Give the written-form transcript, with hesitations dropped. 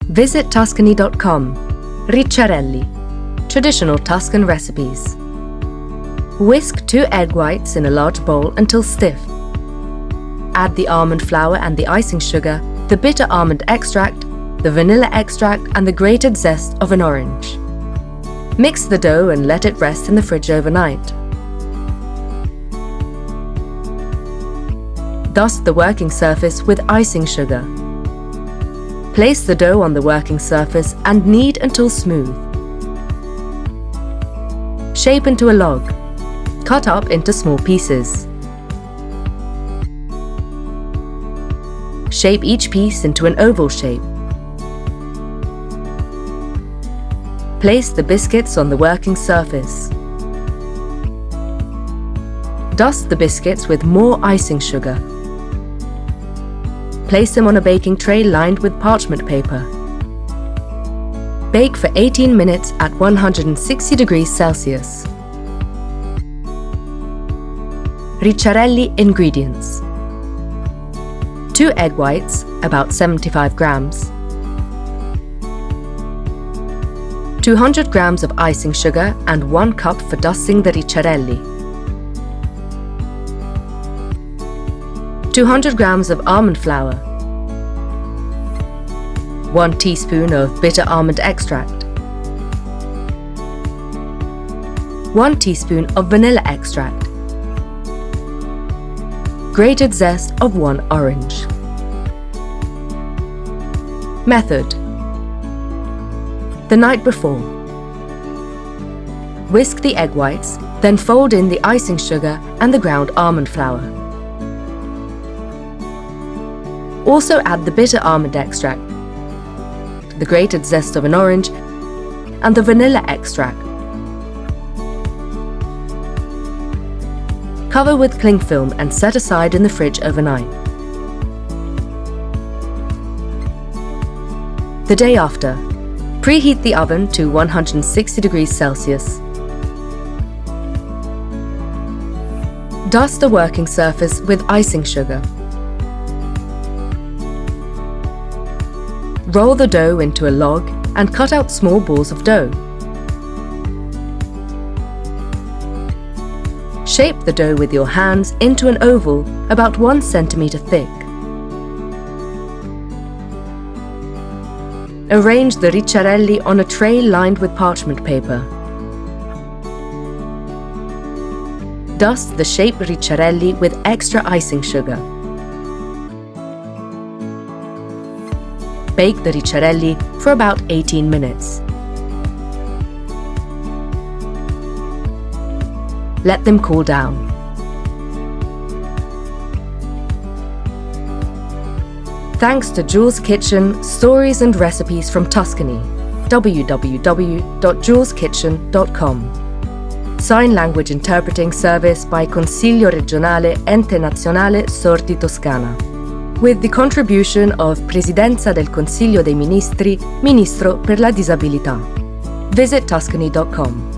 Visit Tuscany.com. Ricciarelli. Traditional Tuscan recipes. Whisk 2 egg whites in a large bowl until stiff. Add the almond flour and the icing sugar, the bitter almond extract, the vanilla extract and the grated zest of an orange. Mix the dough and let it rest in the fridge overnight. Dust the working surface with icing sugar. Place the dough on the working surface and knead until smooth. Shape into a log. Cut up into small pieces. Shape each piece into an oval shape. Place the biscuits on the working surface. Dust the biscuits with more icing sugar. Place them on a baking tray lined with parchment paper. Bake for 18 minutes at 160 degrees Celsius. Ricciarelli ingredients: 2 egg whites, about 75 grams, 200 grams of icing sugar and 1 cup for dusting the ricciarelli, 200 grams of almond flour, 1 teaspoon of bitter almond extract, 1 teaspoon of vanilla extract, grated zest of 1 orange. Method: the night before. Whisk the egg whites, then fold in the icing sugar and the ground almond flour. Also add the bitter almond extract, the grated zest of an orange, and the vanilla extract. Cover with cling film and set aside in the fridge overnight. The day after, preheat the oven to 160 degrees Celsius. Dust a working surface with icing sugar. Roll the dough into a log and cut out small balls of dough. Shape the dough with your hands into an oval about 1 centimeter thick. Arrange the ricciarelli on a tray lined with parchment paper. Dust the shaped ricciarelli with extra icing sugar. Bake the ricciarelli for about 18 minutes. Let them cool down. Thanks to Jules' Kitchen, stories and recipes from Tuscany. www.juleskitchen.com. Sign language interpreting service by Consiglio Regionale, Ente Nazionale, Sordi, Toscana. With the contribution of Presidenza del Consiglio dei Ministri, Ministro per la Disabilità. Visit Tuscany.com.